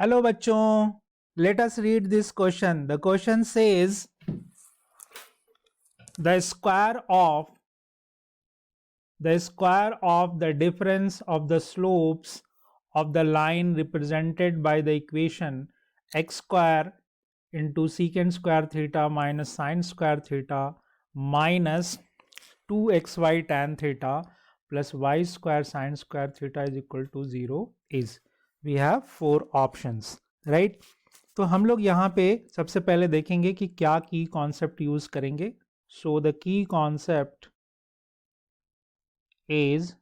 Hello बच्चों, let us read this question. The question says the square of the difference of the slopes of the line represented by the equation x square into secant square theta minus sin square theta minus 2xy tan theta plus y square sin square theta is equal to 0 is. We have 4 options, right? तो हम लोग यहाँ पे सबसे पहले देखेंगे कि क्या की कॉन्सेप्ट यूज करेंगे. So the key concept is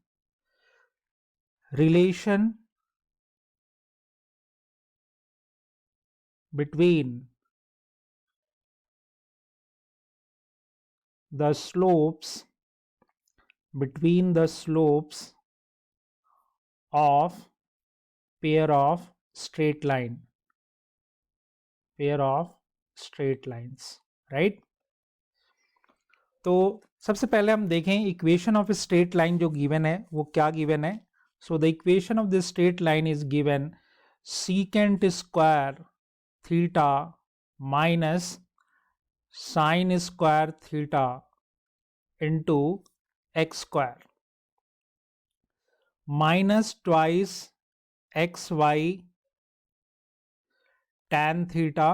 relation between the slopes of pair of straight lines, right? तो सबसे पहले हम देखें इक्वेशन ऑफ स्ट्रेट लाइन जो गिवन है वो क्या गिवन है. So the equation of the straight line is given secant square theta minus sine square theta into x square minus twice x y tan theta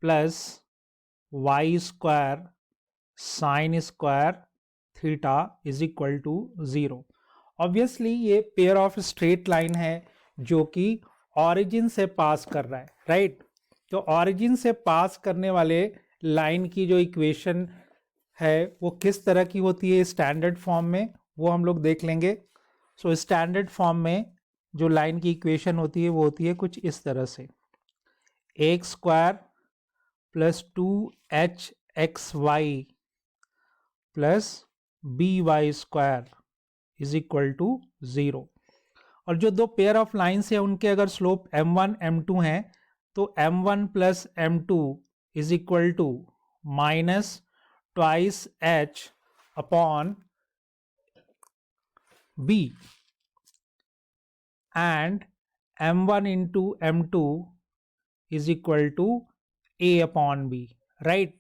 plus y square sine square theta is equal to 0. Obviously ये pair of straight line है जो कि origin से पास कर रहा है, right? तो origin से पास करने वाले लाइन की जो इक्वेशन है वो किस तरह की होती है स्टैंडर्ड फॉर्म में, वो हम लोग देख लेंगे. सो स्टैंडर्ड फॉर्म में जो लाइन की इक्वेशन होती है वो होती है कुछ इस तरह से, x square plus 2hxy plus by square is equal to 0. और जो दो पेयर ऑफ लाइन्स है उनके अगर स्लोप m1 m2 हैं तो m1 plus m2 is equal to minus twice h upon b and m1 into m2 is equal to a upon b, right?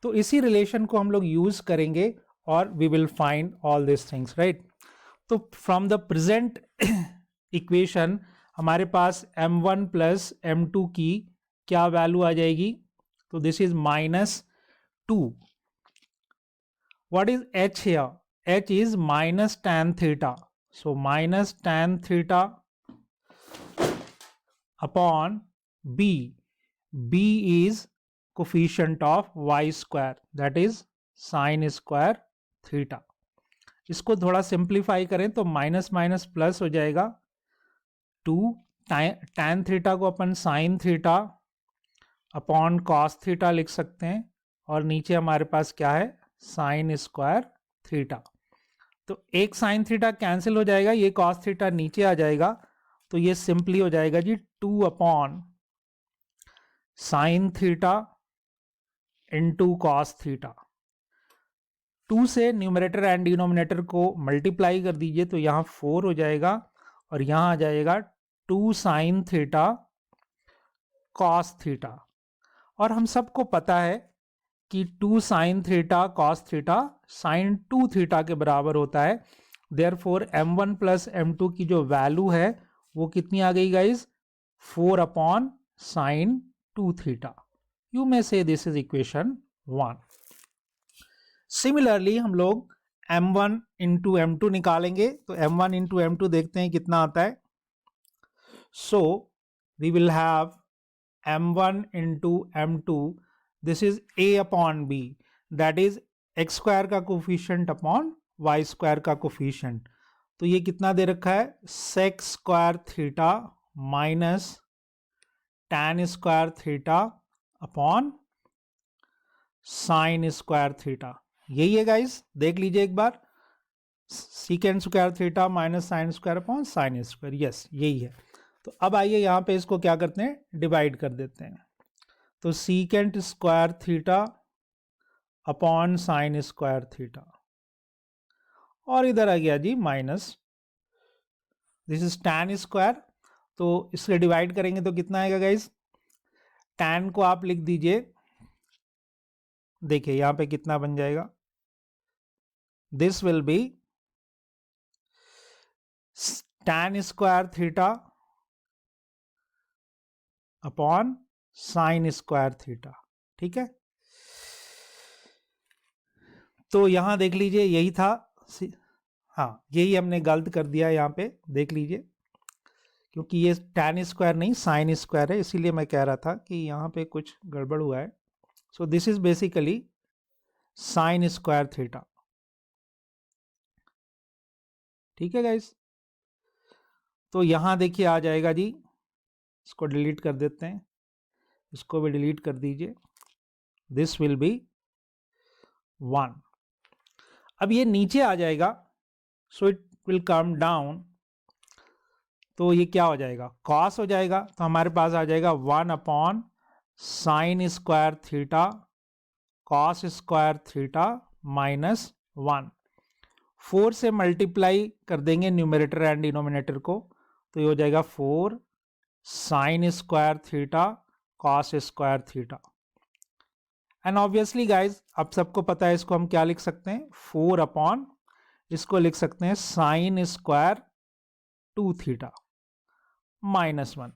तो इसी रिलेशन को हम लोग यूज करेंगे और we will find all this things, right? तो from the present equation हमारे पास m1 प्लस m2 की क्या वैल्यू आ जाएगी? तो this is minus 2. What is h here? h is minus tan theta. So minus tan theta upon b. b is coefficient of y square, that is sin square theta. इसको थोड़ा simplify करें तो minus minus plus हो जाएगा. 2 tan theta को अपन sin theta upon cos theta लिख सकते हैं और नीचे हमारे पास क्या है, sin स्क्वायर थीटा. तो एक sin थीटा कैंसिल हो जाएगा, ये cos थीटा नीचे आ जाएगा, तो ये सिंपली हो जाएगा जी 2 upon sine theta into cos theta. 2 से न्यूमरेटर एंड डिनोमिनेटर को मल्टीप्लाई कर दीजिए तो यहाँ 4 हो जाएगा और यहाँ आ जाएगा 2 साइन थीटा कॉस थीटा. और हम सबको पता है कि 2 sine theta cos theta sine 2 theta के बराबर होता है. देयरफॉर m1 प्लस m2 की जो वैल्यू है वो कितनी आ गई guys? 4 upon sine 2 theta. You may say this is equation 1. Similarly हम लोग m1 into m2 निकालेंगे तो m1 into m2 देखते हैं कितना आता है. So we will have m1 into m2, this is a upon b, that is x square का कोफिशिएंट अपॉन y square का कोफिशिएंट. तो ये कितना दे रखा है, sec square theta minus tan square theta upon sine square theta. यही है गाइस, देख लीजिए एक बार, second square theta minus sine square upon sine square. Yes, यही है. तो अब आइए यहाँ पे इसको क्या करते हैं, डिवाइड कर देते हैं. तो second square theta upon sine square theta और इधर आ गया जी minus, this is tan square. तो इससे डिवाइड करेंगे तो कितना आएगा गाइस, tan को आप लिख दीजिए, देखिए यहां पे कितना बन जाएगा, this will be tan square theta upon sine square theta. ठीक है, तो यहां देख लीजिए यही था, हाँ यही हमने गलत कर दिया यहाँ पे, देख लीजिए, क्योंकि ये tan स्क्वायर नहीं साइन स्क्वायर है, इसीलिए मैं कह रहा था कि यहाँ पे कुछ गड़बड़ हुआ है। So this is basically sign square theta. ठीक है गाइस, तो यहां देखिए आ जाएगा जी, इसको डिलीट कर देते हैं, इसको भी डिलीट कर दीजिए, दिस विल बी 1। अब ये नीचे आ जाएगा, so it will come down, तो ये क्या हो जाएगा, कॉस हो जाएगा, तो हमारे पास आ जाएगा 1 upon sine square theta cos square theta minus 1। 4 से मल्टीप्लाई कर देंगे न्यूमरेटर एंड डिनोमिनेटर को, तो ये हो जाएगा 4 sign square theta cos square theta. And obviously guys अब सबको पता है इसको हम क्या लिख सकते हैं, 4 अपॉन, इसको लिख सकते हैं साइन स्क्वायर 2 थीटा माइनस 1।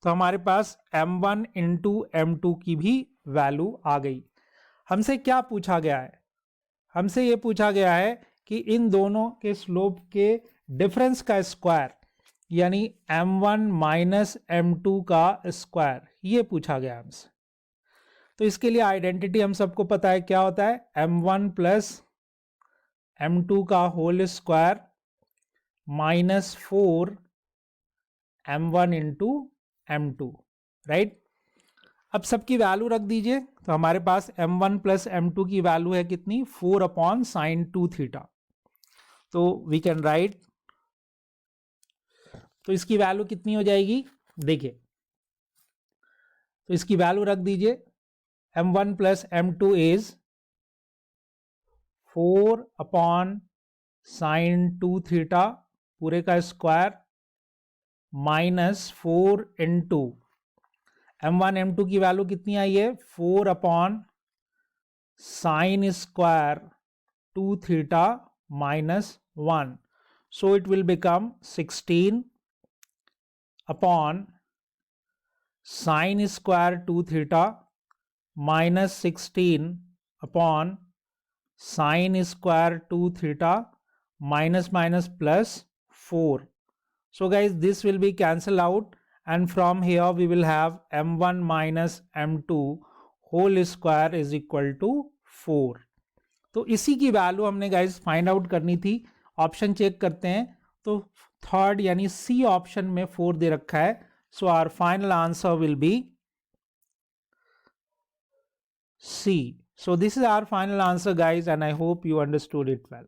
तो हमारे पास m1 इंटू m2 की भी वैल्यू आ गई। हमसे क्या पूछा गया है, हमसे ये पूछा गया है कि इन दोनों के स्लोप के डिफरेंस का स्क्वायर, यानी m1 माइनस m2 का स्क्वायर, ये पूछा गया हमसे। तो इसके लिए आइडेंटिटी हम सबको पता है क्या होता है, m1 प्लस m2 का whole square minus 4 m1 into m2, right. अब सबकी वैल्यू रख दीजिए, तो हमारे पास m1 प्लस m2 की वैल्यू है कितनी, 4 अपॉन साइन 2 थीटा। तो वी कैन राइट, तो इसकी वैल्यू कितनी हो जाएगी, देखिए, तो इसकी वैल्यू रख दीजिए, m1 plus m2 is 4 upon sine 2 theta पूरे का square minus 4 into m1 m2 की वैल्यू कितनी आई है, 4 upon sine square 2 theta minus 1। So it will become 16 upon sine square 2 theta minus 16 upon sine square 2 theta minus minus plus 4. So guys, this will be cancelled out, and from here we will have m1 minus m2 whole square is equal to 4. तो इसी की value हमने guys find out करनी थी। Option check करते हैं, तो third यानी सी ऑप्शन में 4 दे रखा है। So our final answer will be C. So this is our final answer guys, and I hope you understood it well.